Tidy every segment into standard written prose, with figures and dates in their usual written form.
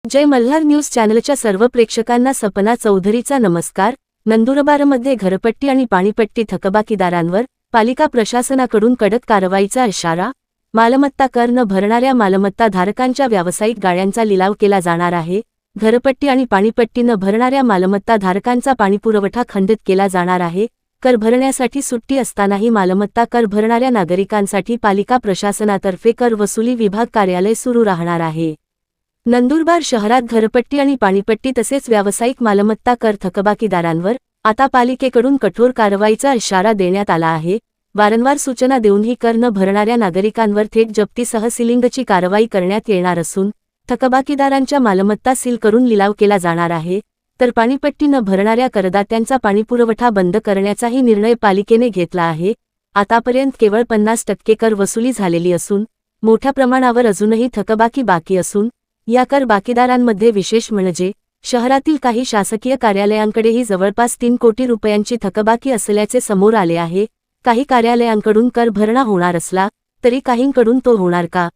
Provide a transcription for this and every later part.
जय Malhar news चॅनलच्या सर्व प्रेक्षकांना सपना चौधरीचा नमस्कार। नंदुरबारमध्ये घरपट्टी आणि पाणीपट्टी थकबाकीदारांवर पालिका प्रशासनाकडून कडक कारवाईचा इशारा। मालमत्ता कर न भरणाऱ्या मालमत्ता धारकांच्या व्यावसायिक गाळ्यांचा लिलाव केला जाणार आहे। घरपट्टी आणि पाणीपट्टी न भरणाऱ्या मालमत्ता धारकांचा पाणीपुरवठा खंडित केला जाणार आहे। कर भरण्यासाठी सुट्टी असतानाही मालमत्ता कर भरणाऱ्या नागरिकांसाठी पालिका प्रशासनातर्फे कर वसुली विभाग कार्यालय सुरू राहणार आहे। नंदुरबार शहरात घरपट्टी आणि पाणीपट्टी तसेच व्यावसायिक मालमत्ता कर थकबाकीदारांवर आता पालिकेकडून कठोर कारवाईचा इशारा देण्यात आला आहे। वारंवार सूचना देऊनही कर न भरणाऱ्या नागरिकांवर थेट जप्तीसह सीलिंगची कारवाई करण्यात येणार असून थकबाकीदारांच्या मालमत्ता सील करून लिलाव केला जाणार आहे। तर पाणीपट्टी न भरणाऱ्या करदात्यांचा पाणीपुरवठा बंद करण्याचाही निर्णय पालिकेने घेतला आहे। आतापर्यंत केवळ 50% कर वसुली झालेली असून मोठ्या प्रमाणावर अजूनही थकबाकी बाकी असून या कर बाकीदारांमध्ये विशेष म्हणजे शहरातील काही शासकीय कार्यालयांकडेही जवळपास 3 कोटी रुपयांची थकबाकी असल्याचे समोर आले आहे। काही कार्यालयांकडून कर भरणा होणार असला तरी काहींकडून तो होणार का,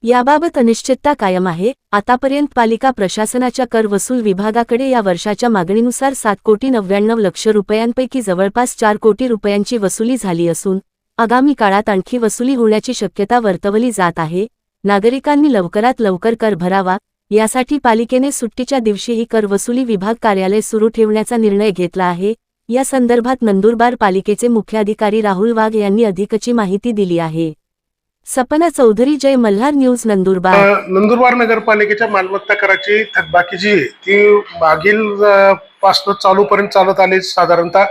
याबाबत अनिश्चितता कायम आहे। आतापर्यंत पालिका प्रशासनाच्या कर वसूल विभागाकडे या वर्षाच्या मागणीनुसार 7,99,00,000 रुपयांपैकी जवळपास 4 कोटी रुपयांची वसुली झाली असून आगामी काळात आणखी वसुली होण्याची शक्यता वर्तवली जात आहे। नागरिकांनी लवकरात लवकर कर भरावा यासाठी पालिकेने सुट्टीच्या दिवशीही कर वसुली विभाग कार्यालय सुरू ठेवण्याचा निर्णय घेतला आहे। या संदर्भात नंदुरबार पालिकेचे मुख्याधिकारी राहुल वाघ यांनी अधिकची माहिती दिली आहे। सपना चौधरी, जय मल्हार न्यूज, नंदुरबार। नंदुरबार नगरपालिकेच्या मालमत्ता कराची थकबाकी जी ती मागील पासून चालूपर्यंत चालत आली साधारणतः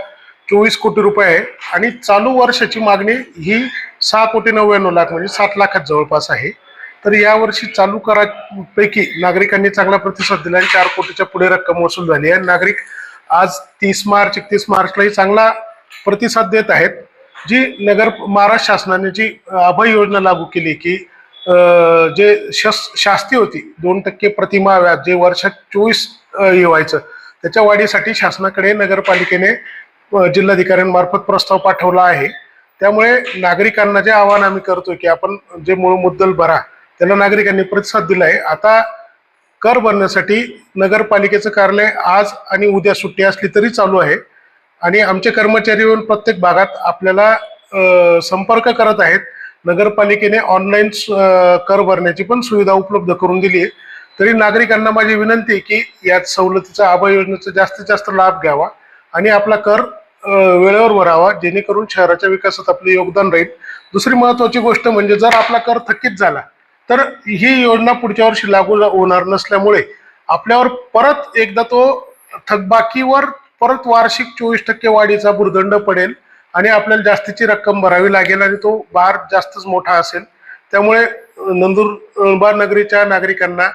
24 कोटी रुपये आहे आणि चालू वर्षाची मागणी ही 6,99,00,000 म्हणजे 7 लाखात जवळपास आहे। तर यावर्षी चालू करापैकी नागरिकांनी चांगला प्रतिसाद दिला आणि 4 कोटीच्या पुढे रक्कम वसूल झाली आहे। नागरिक आज 30 मार्च 31 मार्चलाही चांगला प्रतिसाद देत आहेत। जी महाराष्ट्र शासनाने जी अभय योजना लागू केली की जे शास्ती होती 2% प्रतिमा व्याज जे वर्षात 24 येवायचं त्याच्या वाढीसाठी शासनाकडे नगरपालिकेने जिल्हाधिकाऱ्यांमार्फत प्रस्ताव पाठवला आहे। त्यामुळे नागरिकांना जे आवाहन आम्ही करतोय की आपण जे मूळ मुद्दल भरा त्याला नागरिकांनी प्रतिसाद दिलाय। आता कर भरण्यासाठी नगरपालिकेचं कार्यालय आज आणि उद्या सुट्टी असली तरी चालू आहे आणि आमचे कर्मचारी येऊन प्रत्येक भागात आपल्याला संपर्क करत आहेत। नगरपालिकेने ऑनलाईन कर भरण्याची पण सुविधा उपलब्ध करून दिली आहे। तरी नागरिकांना माझी विनंती आहे की यात सवलतीचा अभय योजनेचा जास्तीत जास्त लाभ घ्यावा आणि आपला कर वेळेवर भरावा जेणेकरून शहराच्या विकासात आपले योगदान राहील। दुसरी महत्त्वाची गोष्ट म्हणजे जर आपला कर थकीत झाला तर ही योजना पुढच्या वर्षी लागू होणार नसल्यामुळे आपल्यावर परत एकदा तो थकबाकीवर परत वार्षिक 24% वाढीचा भुर्दंड पडेल आणि आपल्याला जास्तीची रक्कम भरावी लागेल आणि तो भार जास्तच मोठा असेल। त्यामुळे नंदुरबार नगरीच्या नागरिकांना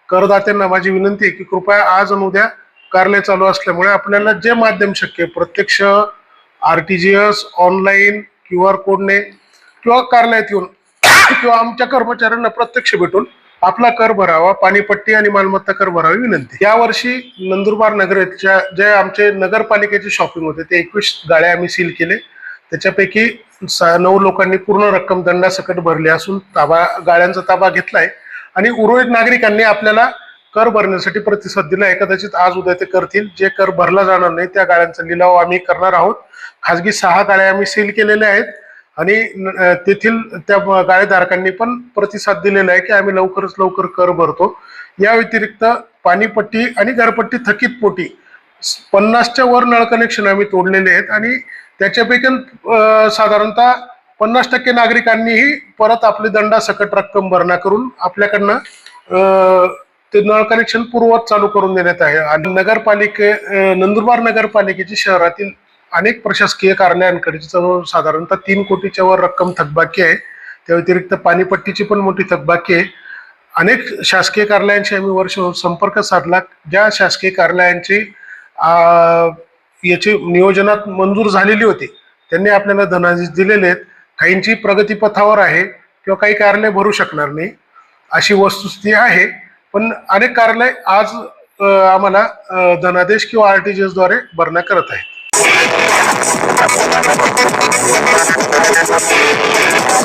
करदात्यांना माझी विनंती आहे की कृपया आज आणि उद्या कार्यालय चालू असल्यामुळे आपल्याला जे माध्यम शक्य प्रत्यक्ष RTGS ऑनलाईन QR कोडने किंवा कार्यालयात येऊन किंवा आमच्या कर्मचाऱ्यांना प्रत्यक्ष भेटून आपला कर भरावा, पाणीपट्टी आणि मालमत्ता कर भरावी विनंती। यावर्षी नंदुरबार नगराच्या जे आमचे नगरपालिकेचे शॉपिंग होते ते 21 गाळे आम्ही सील केले। त्याच्यापैकी 9 लोकांनी पूर्ण रक्कम दंडासकट भरली असून गाळ्यांचा ताबा घेतलाय आणि उर्वरित नागरिकांनी आपल्याला कर भरण्यासाठी प्रतिसाद दिलाय। कदाचित आज उद्या ते करतील। जे कर भरला जाणार नाही त्या गाळ्यांचा लिलाव आम्ही करणार आहोत। खाजगी 6 गाळे आम्ही सील केलेले आहेत आणि तेथील त्या गाळेधारकांनी पण प्रतिसाद दिलेला आहे की आम्ही लवकरच लवकर कर भरतो। या व्यतिरिक्त पाणीपट्टी आणि घरपट्टी थकीत पोटी 50च्या वर नळ कनेक्शन आम्ही तोडलेले आहेत आणि त्याच्यापैकी साधारणतः 50% नागरिकांनीही परत आपली दंडासकट रक्कम भरणा करून आपल्याकडनं ते नळ कनेक्शन पूर्ववत चालू करून देण्यात आहे। आणि नंदुरबार नगरपालिकेची शहरातील अनेक प्रशासकीय कार्यालयांकडे साधारणतः 3 कोटीच्या वर रक्कम थकबाकी आहे। त्या व्यतिरिक्त पाणीपट्टीची पण मोठी थकबाकी आहे। अनेक शासकीय कार्यालयांशी आम्ही वर्षभर संपर्क साधला। ज्या शासकीय कार्यालयांची याची नियोजनात मंजूर झालेली होती त्यांनी आपल्याला धनादेश दिलेले आहेत। काहींची प्रगतीपथावर आहे किंवा काही कार्यालय भरू शकणार नाही अशी वस्तुस्थिती आहे। पण अनेक कार्यालय आज आम्हाला धनादेश किंवा RTGS द्वारे भरणा करत आहेत।